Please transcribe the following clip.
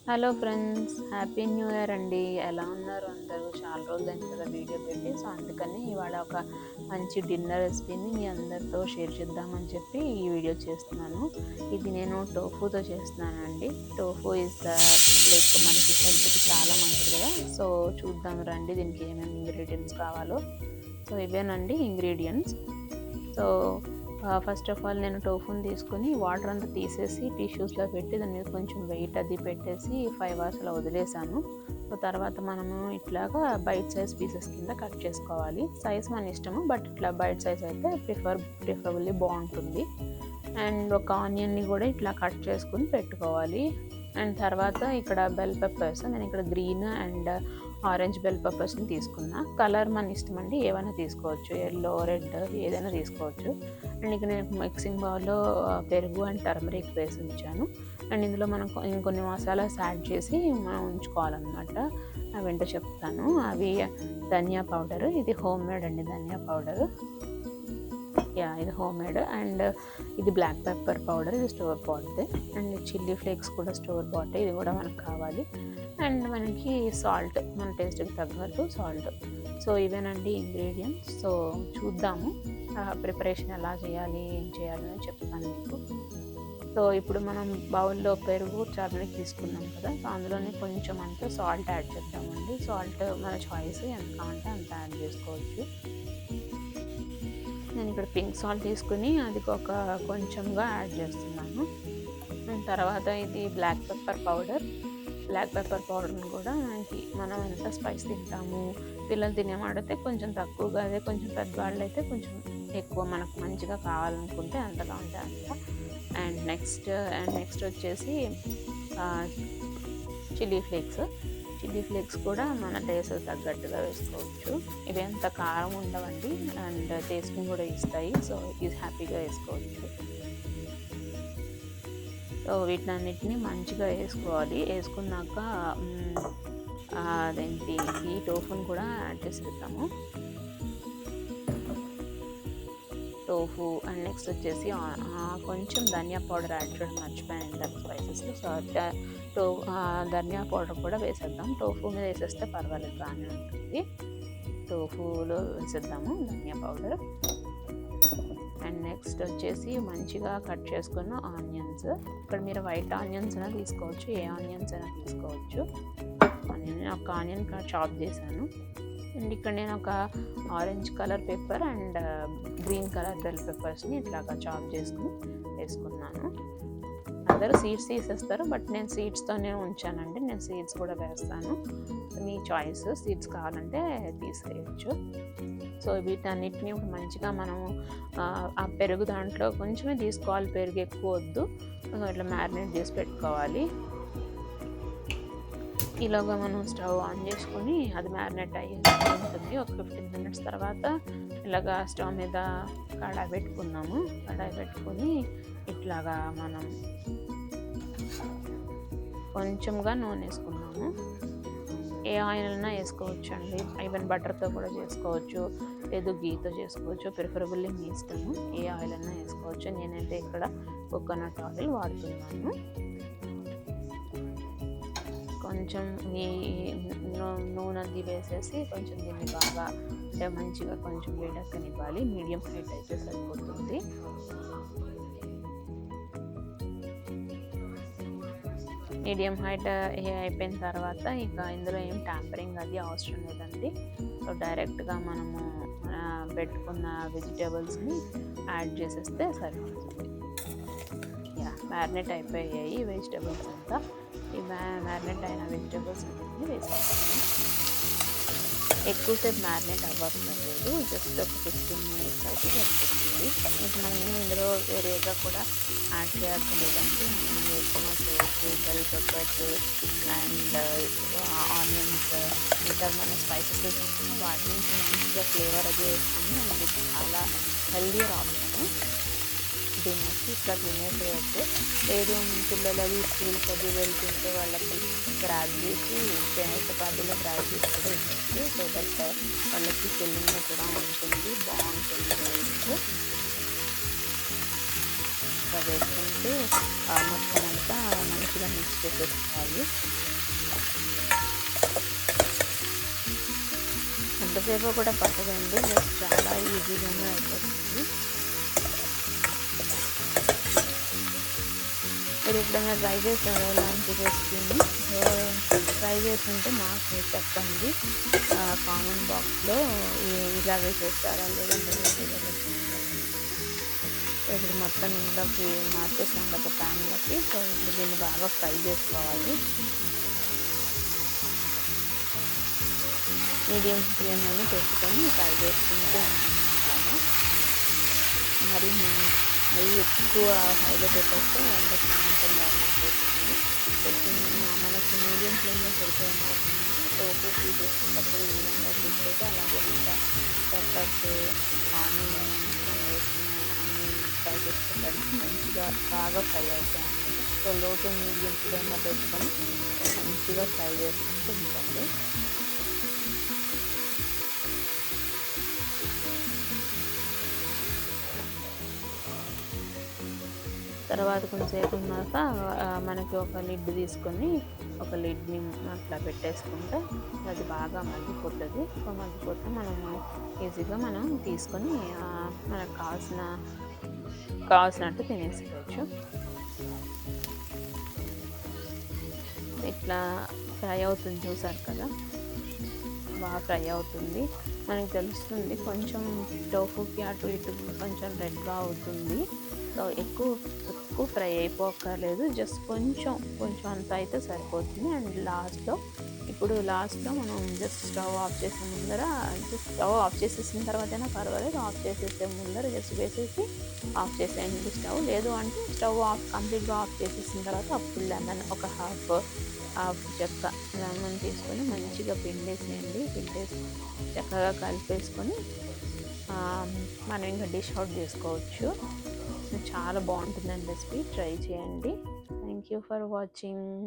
Hello friends, happy new year అండి. ఎలా ఉన్నారు అందరూ? చాలా రోజులైంది కదా వీడియో పెట్టి. సో అందుకని ఇవాళ ఒక మంచి డిన్నర్ రెసిపీని మీ అందరితో షేర్ చేద్దామని చెప్పి ఈ వీడియో చేస్తున్నాను. ఇది నేను టోఫూతో చేస్తున్నానండి. టోఫూ ఇస్ లైక్ మనకి హెల్త్కి చాలా మంచిది కదా. సో చూద్దాం రండి దీనికి ఏమేమి ఇంగ్రీడియంట్స్ కావాలో. సో ఇవేనండి ingredients. So first of all నేను టోఫుని తీసుకొని వాటర్ అంతా తీసేసి టిష్యూస్లో పెట్టి దాని మీద కొంచెం వెయిట్ అది పెట్టేసి 5 అవర్స్ అలా వదిలేసాను. సో తర్వాత మనము ఇట్లాగా బైట్ సైజ్ పీసెస్ కింద కట్ చేసుకోవాలి. సైజ్ మన ఇష్టము, బట్ ఇట్లా బైట్ సైజ్ అయితే ప్రిఫరబుల్లీ బాగుంటుంది. అండ్ ఒక ఆనియన్ని కూడా ఇట్లా కట్ చేసుకుని పెట్టుకోవాలి. అండ్ తర్వాత ఇక్కడ బెల్ పెప్పర్స్, నేను ఇక్కడ గ్రీన్ అండ్ ఆరెంజ్ బెల్ పెప్పర్స్ని తీసుకున్నా. కలర్ మన ఇష్టం అండి, ఏమైనా తీసుకోవచ్చు, ఎల్లో రెడ్ ఏదైనా తీసుకోవచ్చు. అండ్ ఇక నేను మిక్సింగ్ బౌల్లో పెరుగు అండ్ టర్మరిక్ వేసి ఉంచాను. అండ్ ఇందులో మనం ఇంకొన్ని మసాలాస్ యాడ్ చేసి మనం ఉంచుకోవాలన్నమాట. అవి ఏంటో చెప్తాను. అవి ధనియా పౌడర్, ఇది హోమ్ మేడ్ అండి ధనియా పౌడర్. ఇది హోమ్ మేడ్. అండ్ ఇది బ్లాక్ పెప్పర్ పౌడర్, ఇది స్టోర్ బాట్దే. అండ్ చిల్లీ ఫ్లేక్స్ కూడా స్టోర్ బాటే, ఇది కూడా మనకు కావాలి. అండ్ మనకి సాల్ట్, మన టేస్ట్కి తగ్గట్టు సాల్ట్. సో ఇవేనండి ఇంగ్రీడియంట్స్. సో చూద్దాము ప్రిపరేషన్ ఎలా చేయాలి, ఏం చేయాలని చెప్తాను మీకు. సో ఇప్పుడు మనం బౌల్లో పెరుగు టర్మరిక్ తీసుకున్నాం కదా, సో అందులోనే కొంచెం అంతా సాల్ట్ యాడ్ చేద్దామండి. సాల్ట్ మన చాయిస్, ఎంత కావాలంటే అంత యాడ్ చేసుకోవచ్చు. నేను ఇక్కడ పింక్ సాల్ట్ తీసుకుని అది కొంచెంగా యాడ్ చేస్తున్నాను. తర్వాత ఇది black pepper powder. Black pepper పౌడర్ని కూడా మనం ఎంత స్పైస్ తింటాము, పిల్లలు తినేవాడైతే కొంచెం తక్కువగా, అదే కొంచెం పెద్దవాళ్ళు అయితే కొంచెం ఎక్కువ, మనకు మంచిగా కావాలనుకుంటే అంతగా ఉంటే అంత. అండ్ నెక్స్ట్ వచ్చేసి చిల్లీ ఫ్లేక్స్ కూడా మన టేస్ట్ తగ్గట్టుగా వేసుకోవచ్చు. ఇవి ఎంత కారం ఉండవండి, అండ్ టేస్ట్ని కూడా ఇస్తాయి. సో ఇది హ్యాపీగా వేసుకోవచ్చు. సో వీటన్నిటిని మంచిగా వేసుకోవాలి. వేసుకున్నాక అదేంటి ఈ టోఫుని కూడా యాడ్ చేసేద్దాము. టోఫు అండ్ నెక్స్ట్ వచ్చేసి కొంచెం ధనియా పౌడర్ యాడ్ చేయడం మర్చిపోయాను దాని స్పైసెస్లో. సో ధనియా పౌడర్ కూడా వేసేద్దాం. టోఫు మీద వేసేస్తే పర్వాలేదు, బాగానే ఉంటుంది. టోఫులో వేసేద్దాము ధనియా పౌడర్. అండ్ నెక్స్ట్ వచ్చేసి మంచిగా కట్ చేసుకున్న ఆనియన్స్. ఇక్కడ మీరు వైట్ ఆనియన్స్ అయినా తీసుకోవచ్చు, ఏ ఆనియన్స్ అయినా తీసుకోవచ్చు. ఒక ఆనియన్ చాప్ చేశాను. అండ్ ఇక్కడ నేను ఒక orange colour pepper and green colour bell పెప్పర్స్ని ఇట్లాగా చాప్ చేసుకుని వేసుకున్నాను. అందరూ సీడ్స్ తీసేస్తారు, బట్ నేను సీడ్స్తోనే ఉంచానండి. నేను సీడ్స్ కూడా వేస్తాను, మీ చాయిస్. సీడ్స్ కావాలంటే తీసేయచ్చు. సో వీటన్నిటిని మంచిగా మనము ఆ పెరుగు దాంట్లో కొంచెమే తీసుకోవాలి, పెరుగు ఎక్కువ వద్దు. ఇట్లా మ్యారినేట్ చేసి పెట్టుకోవాలి. ఈలోగా మనం స్టవ్ ఆన్ చేసుకొని అది మ్యారినేట్ అయ్యి ఉంటుంది. ఒక 15 మినిట్స్ తర్వాత ఇలాగా స్టవ్ మీద కడాయి పెట్టుకొని ఇట్లాగా మనం కొంచెంగా నూనె వేసుకున్నాము. ఏ ఆయిల్ అయినా వేసుకోవచ్చు అండి, ఈవెన్ బటర్తో కూడా చేసుకోవచ్చు, లేదు గీతో చేసుకోవచ్చు, ప్రిఫరబుల్లీ మీ ఇష్టము. ఏ ఆయిల్ అయినా వేసుకోవచ్చు. నేనైతే ఇక్కడ కోకోనట్ ఆయిల్ వాడుతున్నాను. కొంచెం ఈ నూనె అది వేసేసి కొంచెం దీన్ని బాగా అంటే మంచిగా కొంచెం వేడెక్కనివ్వాలి. మీడియం హీట్ అయితే సరిపోతుంది. మీడియం హైట్ అయిపోయిన తర్వాత ఇక ఇందులో ఏం ట్యాంపరింగ్ అది అవసరం లేదండి. సో డైరెక్ట్గా మనము పెట్టుకున్న వెజిటేబుల్స్ని యాడ్ చేసేస్తే సరిపోతుంది. మ్యారినేట్ అయిపోయాయి వెజిటేబుల్స్ అంతా. ఈ మ్యారినేట్ అయిన వెజిటేబుల్స్ అన్నింటినీ వేసేస్తాము. ఎక్కువసేపు మ్యారినేట్ అవ్వక్కర్లేదు, జస్ట్ ఒక 15 మినిట్స్ అయితే సరిపోతుంది. ఇంకా మనం ఇందులో వేరేగా కూడా యాడ్ చేయాల్సిందండి. మనం వేసుకున్న tofu, bell peppers and onions, ఇంకా మన స్పైసెస్ వేసుకుంటున్న వాటి నుంచి మంచిగా ఫ్లేవర్ అది వేస్తుంది. అండ్ ఇది చాలా హెల్దీ ఆప్షన్. తినేసి ఇట్లా తినేసేయచ్చు. లేదు పిల్లలు అది స్కూల్కి అది వెళ్తుంటే వాళ్ళకి గ్రాబ్ చేసి చపాతీలో గ్రాబ్ చేసి కూడా ఇవ్వచ్చు. సో దట్ వాళ్ళకి ఫిల్లింగ్ కూడా ఉంటుంది, బాగుంటుంది. ఇట్లా వేసుకుంటూ మొత్తం అంతా మంచిగా మిక్స్ చేసేసుకోవాలి. ఎంతసేపు కూడా పట్టదండి, జస్ట్ చాలా ఈజీగానే అయిపోతుంది. మీరు ఎప్పుడైనా ట్రై చేస్తారా ఇలాంటి రెసిపీని? ట్రై చేస్తుంటే నాకు చెప్పండి కామెంట్ బాక్స్లో. ఇలాగే చేస్తారా లేదంటే ఇప్పుడు మొత్తం ఇందులోకి మార్చేసాం కదా ప్యాన్లోకి. సో ఇప్పుడు దీన్ని బాగా ఫ్రై చేసుకోవాలి. మీడియం ఫ్లేమ్లోనే పెట్టుకొని ఫ్రై చేసుకుంటూ ఉంటాము. మరి అవి ఎక్కువ హైలో పెట్టేస్తే వంటకి అంత బాగుంటుంది. మనకు మీడియం ఫ్లేమ్లో పెడితే టోపు తీసుకున్నప్పుడు ఈ విధంగా తీసుకుంటే అలాగే ఇంకా పెప్పర్స్ ఆనియన్ వేసిన అన్ని ఫ్రై చేసుకోవడానికి మంచిగా బాగా ఫ్రై అవుతాయి అన్నమాట. సో లో టు మీడియం ఫ్లేమ్లో పెట్టుకొని మంచిగా ఫ్రై చేసుకుంటూ ఉంటుంది. తర్వాత కొంచెంసేపు ఉన్నాక మనకి ఒక లిడ్ తీసుకొని ఒక లిడ్ని అట్లా పెట్టేసుకుంటే అది బాగా మగ్గిపోతుంది. సో మగ్గిపోతే మనము ఈజీగా మనం తీసుకొని మనకు కావాల్సినట్టు తినేసుకోవచ్చు. ఇట్లా ఫ్రై అవుతుంది, చూసారు కదా, బాగా ఫ్రై అవుతుంది. మనకు తెలుస్తుంది కొంచెం టోఫుకి అటు ఇటు కొంచెం రెడ్గా అవుతుంది. సో ఎక్కువ ఫ్రై అయిపోక్కర్లేదు, జస్ట్ కొంచెం అంత అయితే సరిపోతుంది. అండ్ లాస్ట్లో మనం జస్ట్ స్టవ్ ఆఫ్ చేసే ముందర, జస్ట్ స్టవ్ ఆఫ్ చేసేసిన తర్వాతైనా పర్వాలేదు, ఆఫ్ చేసేసే ముందర జస్ట్ వేసేసి ఆఫ్ చేసేయండి స్టవ్. లేదు అంటే స్టవ్ కంప్లీట్గా ఆఫ్ చేసేసిన తర్వాత అప్పుడు లెమన్ ఒక హాఫ్ చెక్క లెమన్ తీసుకొని మంచిగా పిండేసి చక్కగా కలిపేసుకొని మనం ఇంకా డిష్ అవుట్ చేసుకోవచ్చు. చాలా బాగుంటుందండి రెసిపీ, ట్రై చేయండి. Thank you for watching.